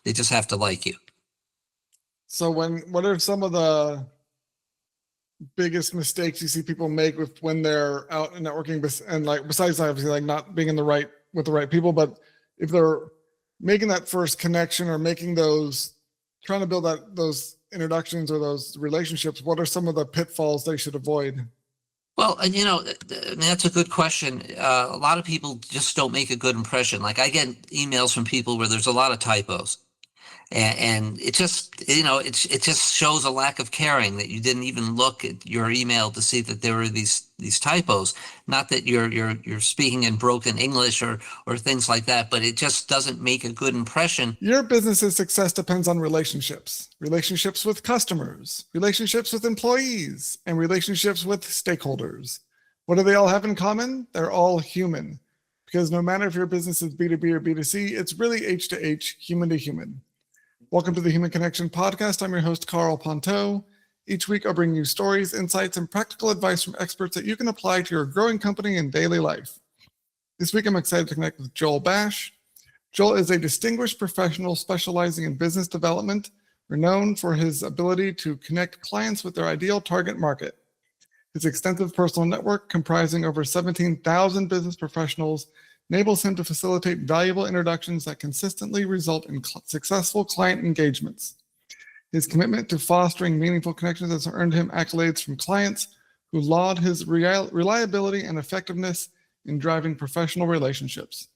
They just have to like you. So what are some of the biggest mistakes you see people make when they're out and networking, and like besides obviously like not being with the right people, but if they're making that first connection or trying to build those introductions or those relationships, what are some of the pitfalls they should avoid? Well, and that's a good question. A lot of people just don't make a good impression. Like I get emails from people where there's a lot of typos. And it just, it just shows a lack of caring that you didn't even look at your email to see that there were these typos. Not that you're speaking in broken English or things like that, but it just doesn't make a good impression. Your business's success depends on relationships with customers, relationships with employees, and relationships with stakeholders. What do they all have in common? They're all human. Because no matter if your business is B2B or B2C, it's really H to H, human to human. Welcome to the Human Connection Podcast. I'm your host, Carl Ponto. Each week, I'll bring you stories, insights, and practical advice from experts that you can apply to your growing company and daily life. This week, I'm excited to connect with Joel Bash. Joel is a distinguished professional specializing in business development, renowned for his ability to connect clients with their ideal target market. His extensive personal network, comprising over 17,000 business professionals, enables him to facilitate valuable introductions that consistently result in successful client engagements. His commitment to fostering meaningful connections has earned him accolades from clients who laud his reliability and effectiveness in driving professional relationships.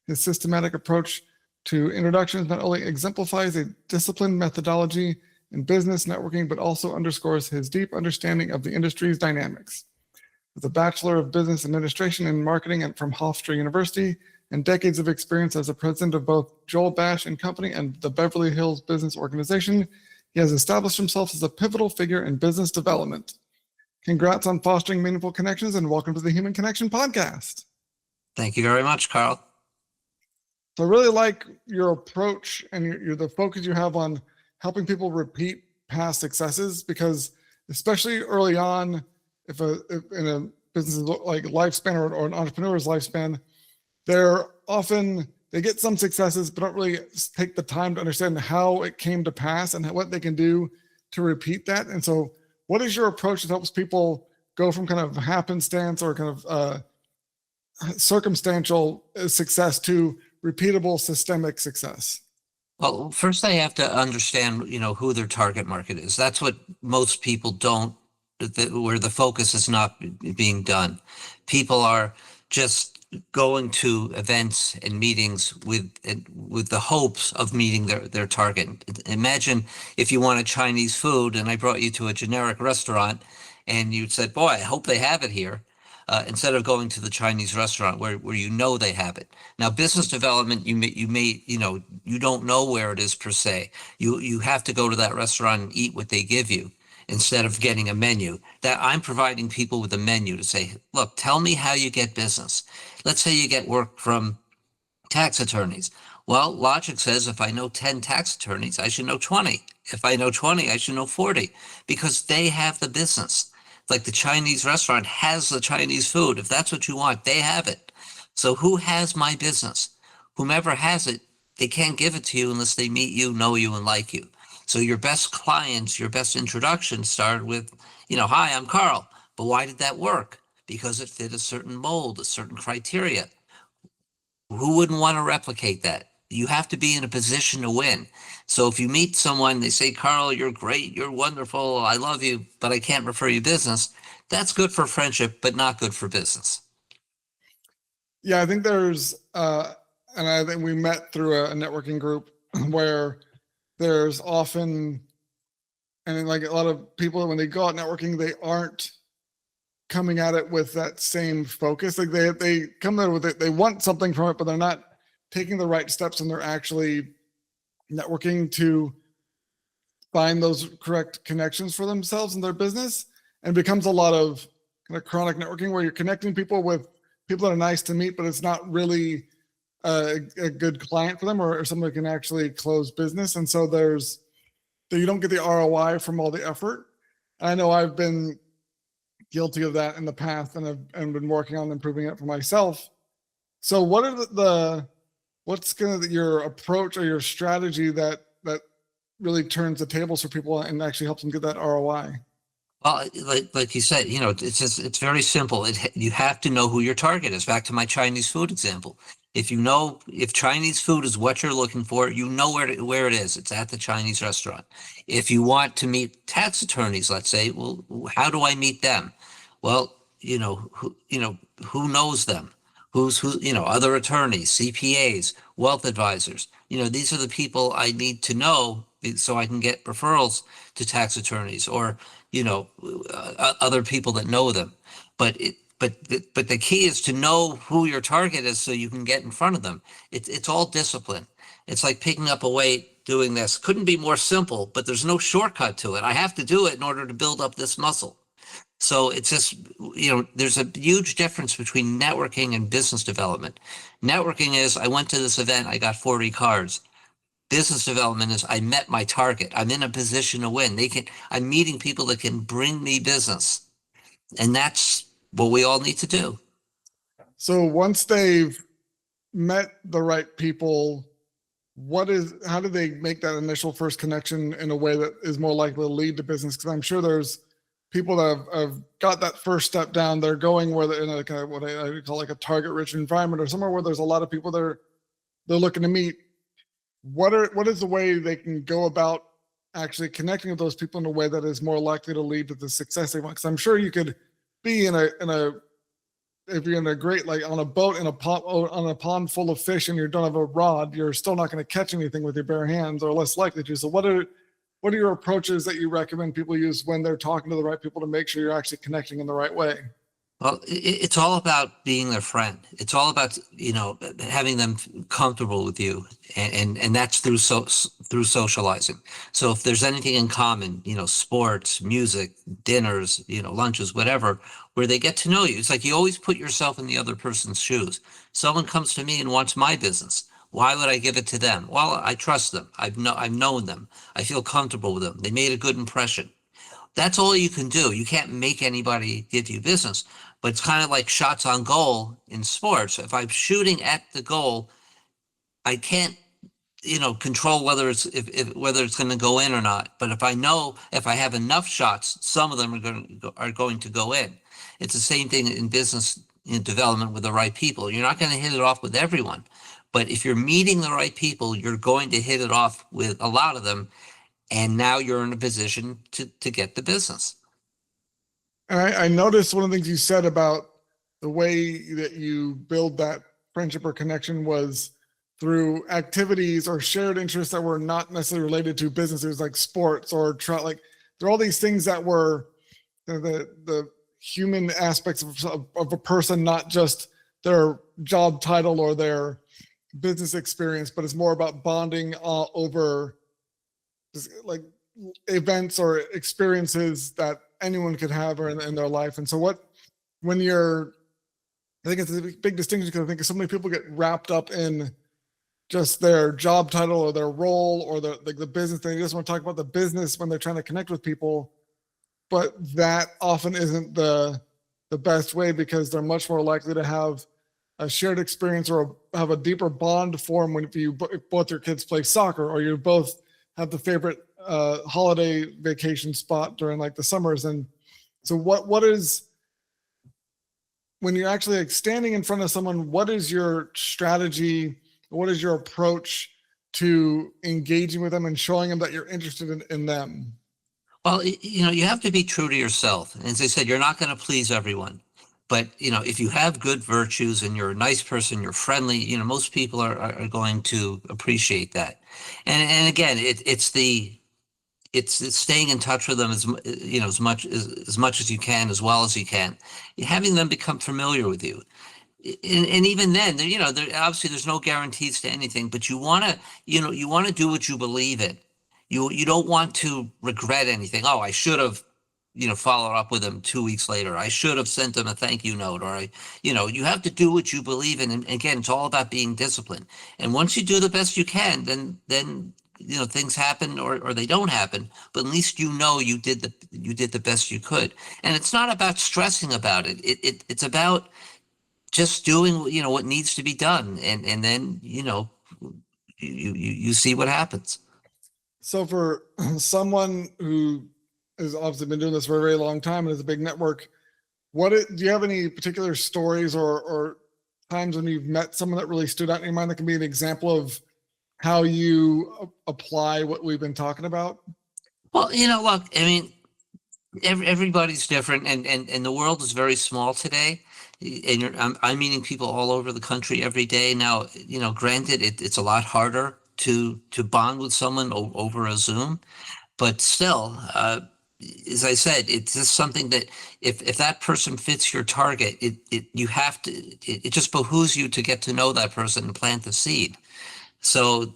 His systematic approach to introductions not only exemplifies a disciplined methodology in business networking, but also underscores his deep understanding of the industry's dynamics. With a Bachelor of Business Administration and Marketing from Hofstra University and decades of experience as the president of both Joel Bash and Company and the Beverly Hills Business Organization, he has established himself as a pivotal figure in business development. Congrats on fostering meaningful connections, and welcome to the Human Connection Podcast. Thank you very much, Carl. So I really like your approach and the focus you have on helping people repeat past successes, because especially early on, if in a business like lifespan or an entrepreneur's lifespan, they get some successes, but don't really take the time to understand how it came to pass and what they can do to repeat that. And so what is your approach that helps people go from kind of happenstance or kind of circumstantial success to repeatable systemic success? Well, first they have to understand, who their target market is. That's what most people don't, where the focus is not being done. People are just going to events and meetings with the hopes of meeting their target. Imagine if you wanted Chinese food and I brought you to a generic restaurant and you said, boy, I hope they have it here. Instead of going to the Chinese restaurant where they have it. Now, business development, you don't know where it is per se. You have to go to that restaurant and eat what they give you instead of getting a menu. That I'm providing people with a menu to say, look, tell me how you get business. Let's say you get work from tax attorneys. Well, logic says if I know 10 tax attorneys, I should know 20. If I know 20, I should know 40, because they have the business. Like the Chinese restaurant has the Chinese food. If that's what you want, they have it. So who has my business? Whomever has it, they can't give it to you unless they meet you, know you, and like you. So your best clients, your best introduction started with, hi, I'm Carl. But why did that work? Because it fit a certain mold, a certain criteria. Who wouldn't want to replicate that? You have to be in a position to win. So if you meet someone, they say, Carl, you're great, you're wonderful, I love you, but I can't refer you business. That's good for friendship, but not good for business. Yeah, I think and I think we met through a networking group where there's often, and like a lot of people, when they go out networking, they aren't coming at it with that same focus. Like they come there with it, they want something from it, but they're not taking the right steps, and they're actually networking to find those correct connections for themselves and their business. And becomes a lot of kind of chronic networking where you're connecting people with people that are nice to meet, but it's not really a good client for them or someone who can actually close business. And so you don't get the ROI from all the effort. I know I've been guilty of that in the past, and I've been working on improving it for myself. So what are what's gonna your approach or your strategy that really turns the tables for people and actually helps them get that ROI? Well, like you said, it's just it's very simple. You have to know who your target is. Back to my Chinese food example. If Chinese food is what you're looking for, you know where it is. It's at the Chinese restaurant. If you want to meet tax attorneys, let's say, well, how do I meet them? Well, who knows them? Other attorneys, CPAs, wealth advisors. These are the people I need to know so I can get referrals to tax attorneys or other people that know them. But the key is to know who your target is so you can get in front of them. It's all discipline. It's like picking up a weight, doing this. Couldn't be more simple, but there's no shortcut to it. I have to do it in order to build up this muscle. So it's just, there's a huge difference between networking and business development. Networking is I went to this event, I got 40 cards. Business development is I met my target. I'm in a position to win. I'm meeting people that can bring me business. And that's what we all need to do. So once they've met the right people, how do they make that initial first connection in a way that is more likely to lead to business? Because I'm sure there's people that have got that first step down. They're going where they're in what I call like a target rich environment or somewhere where there's a lot of people they're looking to meet. What is the way they can go about actually connecting with those people in a way that is more likely to lead to the success they want? Because I'm sure you could be in a if you're in a great, like on a boat in on a pond full of fish and you don't have a rod, you're still not going to catch anything with your bare hands, or less likely to. So what are your approaches that you recommend people use when they're talking to the right people to make sure you're actually connecting in the right way? Well, it's all about being their friend. It's all about, having them comfortable with you. And that's through socializing. So if there's anything in common, sports, music, dinners, lunches, whatever, where they get to know you, it's like you always put yourself in the other person's shoes. Someone comes to me and wants my business. Why would I give it to them? Well, I trust them. I've known them. I feel comfortable with them. They made a good impression. That's all you can do. You can't make anybody give you business, but it's kind of like shots on goal in sports. If I'm shooting at the goal, I can't, control whether it's going to go in or not. But if I have enough shots, some of them are going to go in. It's the same thing in business development with the right people. You're not going to hit it off with everyone, but if you're meeting the right people, you're going to hit it off with a lot of them, and now you're in a position to get the business. And I noticed one of the things you said about the way that you build that friendship or connection was through activities or shared interests that were not necessarily related to businesses, like sports or like there are all these things that were the human aspects of a person, not just their job title or their business experience, but it's more about bonding over like events or experiences that anyone could have in their life. And so I think it's a big distinction because I think so many people get wrapped up in just their job title or their role or the business. They just want to talk about the business when they're trying to connect with people. But that often isn't the best way, because they're much more likely to have a shared experience or have a deeper bond form if both your kids play soccer or you both have the favorite holiday vacation spot during like the summers. And so what is, when you're actually like standing in front of someone, what is your strategy? What is your approach to engaging with them and showing them that you're interested in them? Well, you have to be true to yourself. And as I said, you're not going to please everyone. But, if you have good virtues and you're a nice person, you're friendly, most people are going to appreciate that. And again, it's staying in touch with them as much as you can, as well as you can, having them become familiar with you. And even then, obviously there's no guarantees to anything, but you want to do what you believe in. You don't want to regret anything. Oh, I should have, followed up with them 2 weeks later. I should have sent them a thank you note, or you have to do what you believe in. And again, it's all about being disciplined. And once you do the best you can, then things happen or they don't happen, but at least you did the best you could. And it's not about stressing about it. It's about just doing, what needs to be done. And then, you see what happens. So for someone who has obviously been doing this for a very long time and has a big network, do you have any particular stories or times when you've met someone that really stood out in your mind that can be an example of how you apply what we've been talking about? Well, look, I mean, everybody's different, and the world is very small today. And I'm meeting people all over the country every day now. Granted, it's a lot harder to bond with someone over a Zoom, but still, as I said, it's just something that if that person fits your target, you have to. It just behooves you to get to know that person and plant the seed. So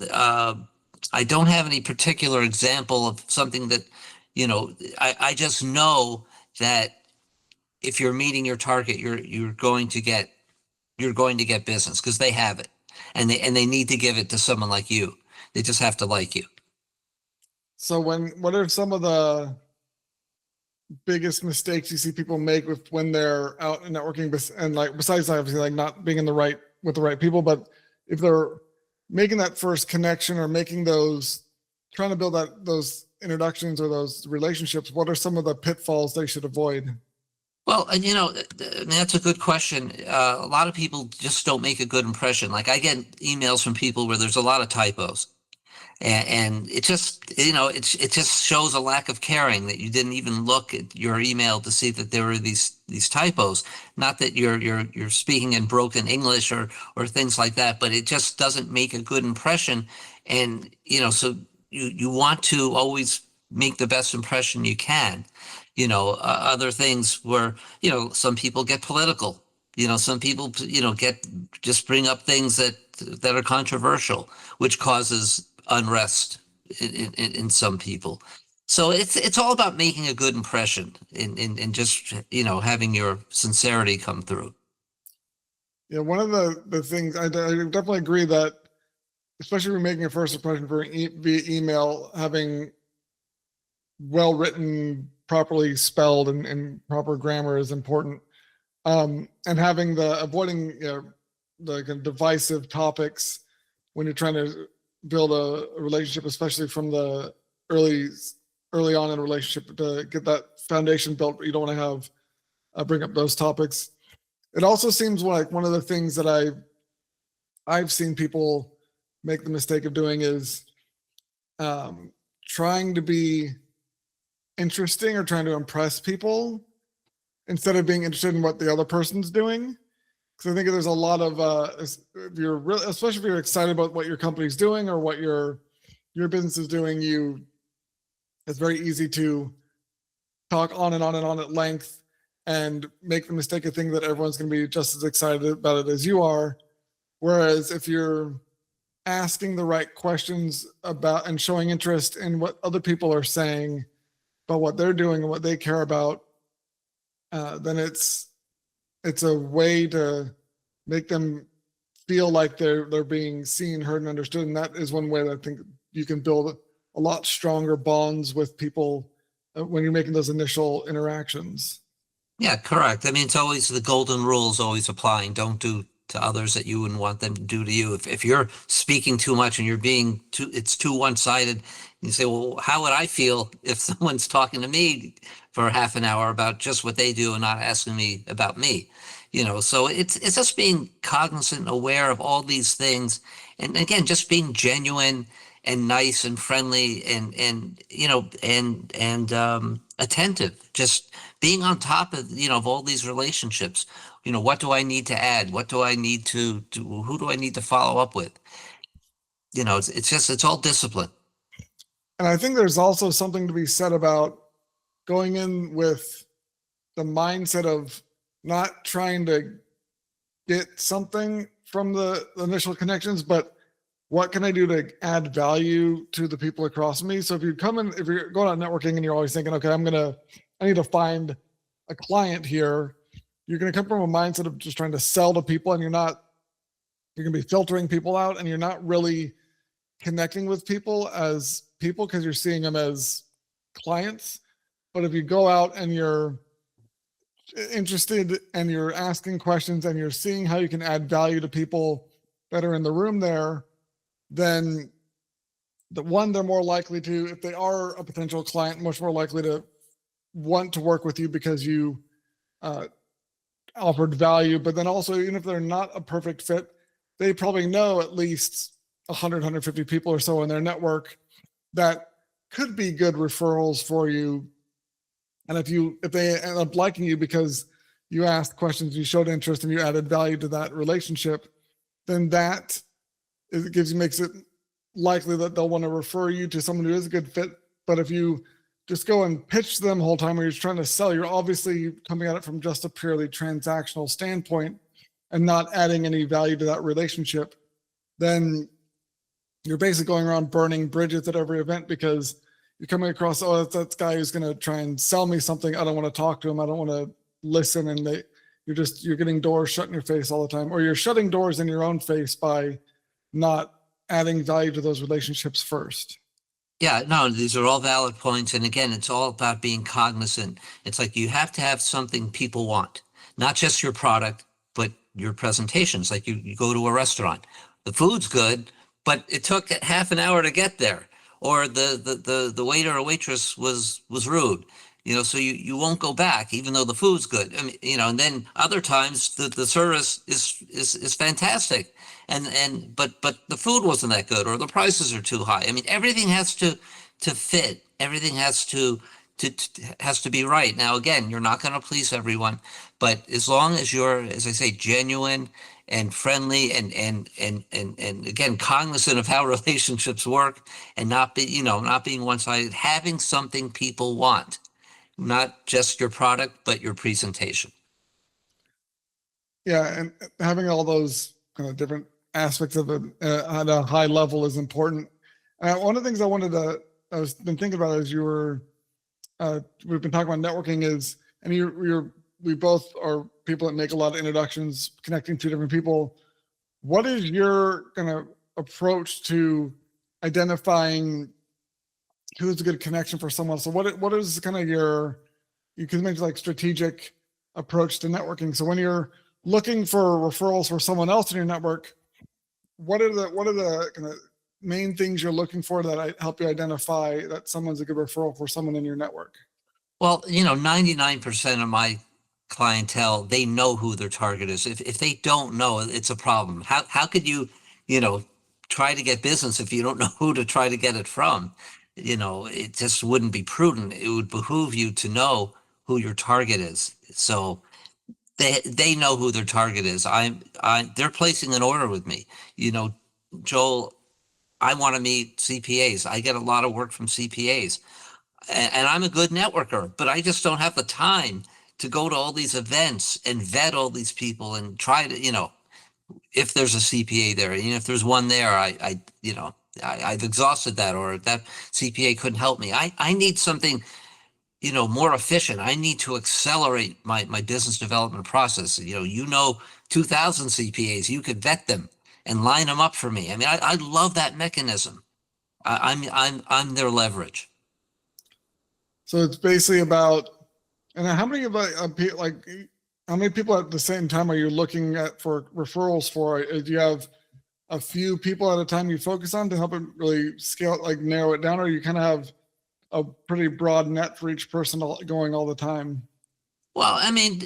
I don't have any particular example of something that, I just know that if you're meeting your target, you're going to get business because they have it, and they need to give it to someone like you. They just have to like you. So what are some of the biggest mistakes you see people make when they're out and networking, and like besides obviously like not being with the right people, but if they're making that first connection or trying to build those introductions or those relationships, what are some of the pitfalls they should avoid? Well, and that's a good question. A lot of people just don't make a good impression. Like I get emails from people where there's a lot of typos. And it just, it just shows a lack of caring that you didn't even look at your email to see that there were these typos. Not that you're speaking in broken English or things like that, but it just doesn't make a good impression. And so you want to always make the best impression you can. Other things where some people get political. Some people get just bring up things that are controversial, which causes unrest in some people. So it's all about making a good impression and just having your sincerity come through. Yeah, one of the things I definitely agree that, especially when making a first impression via email, having well written, properly spelled, and proper grammar is important. And having avoiding the kind of divisive topics when you're trying to build a relationship, especially from the early early on in a relationship, to get that foundation built. But you don't want to have bring up those topics. It also seems like one of the things that I've seen people make the mistake of doing is trying to be interesting or trying to impress people instead of being interested in what the other person's doing. Because I think there's a lot of if you're really, especially if you're excited about what your company's doing or what your business is doing, it's very easy to talk on and on and on at length and make the mistake of thinking that everyone's going to be just as excited about it as you are. Whereas if you're asking the right questions about and showing interest in what other people are saying about what they're doing and what they care about, then it's a way to make them feel like they're being seen, heard, and understood. And that is one way that I think you can build a lot stronger bonds with people when you're making those initial interactions. Yeah, correct. I mean, it's always the golden rule is always applying. Don't do to others that you wouldn't want them to do to you. If you're speaking too much and it's too one-sided, you say, well, how would I feel if someone's talking to me for half an hour about just what they do and not asking me about me? So it's just being cognizant and aware of all these things. And again, just being genuine and nice and friendly and attentive. Just being on top of all these relationships. What do I need to add? What do I need to do? Who do I need to follow up with? It's all discipline. And I think there's also something to be said about going in with the mindset of not trying to get something from the initial connections, but what can I do to add value to the people across me? So if you're going out networking and you're always thinking, okay, I need to find a client here, you're going to come from a mindset of just trying to sell to people, and you're going to be filtering people out, and you're not really connecting with people as people because you're seeing them as clients. But if you go out and you're interested and you're asking questions and you're seeing how you can add value to people that are in the room there, then they're more likely to, if they are a potential client, much more likely to want to work with you because you offered value. But then also, even if they're not a perfect fit, they probably know at least 100, 150 people or so in their network that could be good referrals for you. And if they end up liking you because you asked questions, you showed interest, and you added value to that relationship, then that makes it likely that they'll want to refer you to someone who is a good fit. But if you just go and pitch them the whole time, or you're trying to sell, you're obviously coming at it from just a purely transactional standpoint and not adding any value to that relationship. Then you're basically going around burning bridges at every event because you're coming across, oh, that's that guy who's going to try and sell me something. I don't want to talk to him. I don't want to listen. And you're getting doors shut in your face all the time, or you're shutting doors in your own face by not adding value to those relationships first. Yeah, no, these are all valid points. And again, it's all about being cognizant. It's like you have to have something people want, not just your product, but your presentations. Like you go to a restaurant, the food's good, but it took half an hour to get there, or the waiter or waitress was rude. So you won't go back even though the food's good. I mean, and then other times the service is fantastic, but the food wasn't that good, or the prices are too high. I mean, everything has to fit. Everything has to be right. Now, again, you're not going to please everyone, but as long as you're, as I say, genuine and friendly and again, cognizant of how relationships work, and not being one-sided, having something people want, not just your product, but your presentation. Yeah, and having all those kind of different aspects of it at a high level is important. One of the things I was been thinking about as we've been talking about networking is, and we both are people that make a lot of introductions, connecting to different people. What is your kind of approach to identifying who's a good connection for someone? So what is kind of you can make like strategic approach to networking. So when you're looking for referrals for someone else in your network, what are the kind of main things you're looking for that help you identify that someone's a good referral for someone in your network? Well, 99% of my clientele, they know who their target is. If they don't know, it's a problem. How could you try to get business if you don't know who to try to get it from? It just wouldn't be prudent. It would behoove you to know who your target is. So they know who their target is. They're placing an order with me. Joel, I want to meet CPAs. I get a lot of work from CPAs. And I'm a good networker, but I just don't have the time to go to all these events and vet all these people and try to, if there's a CPA there, if there's one there, I've exhausted that, or that CPA couldn't help me. I need something, more efficient. I need to accelerate my business development process. 2,000 CPAs, you could vet them and line them up for me. I mean, I love that mechanism. I'm their leverage. So it's basically about, and how many how many people at the same time are you looking at for referrals for? Do you have a few people at a time you focus on to help it really scale, like narrow it down, or you kind of have a pretty broad net for each person going all the time? Well, I mean,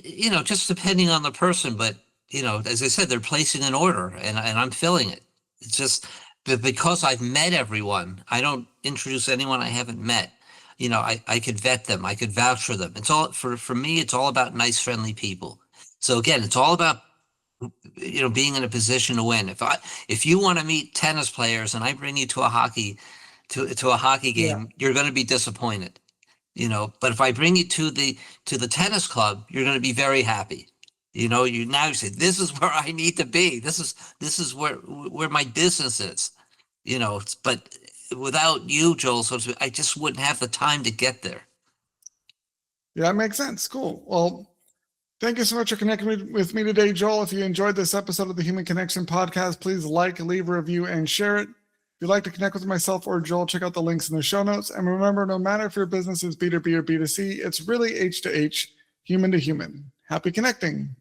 just depending on the person, but as I said, they're placing an order and I'm filling it. It's just because I've met everyone, I don't introduce anyone I haven't met. I could vet them. I could vouch for them. It's all for me. It's all about nice, friendly people. So again, it's all about, being in a position to win. If you want to meet tennis players and I bring you to a hockey game, you're going to be disappointed, but if I bring you to the tennis club, you're going to be very happy. You now say, this is where I need to be. This is where my business is, but without you, Joel, so to speak, I just wouldn't have the time to get there. Yeah, that makes sense. Cool. Well, thank you so much for connecting with me today, Joel. If you enjoyed this episode of the Human Connection Podcast, please leave a review, and share it. If you'd like to connect with myself or Joel, check out the links in the show notes. And remember, no matter if your business is B2B or B2C, it's really H to H, human to human. Happy connecting.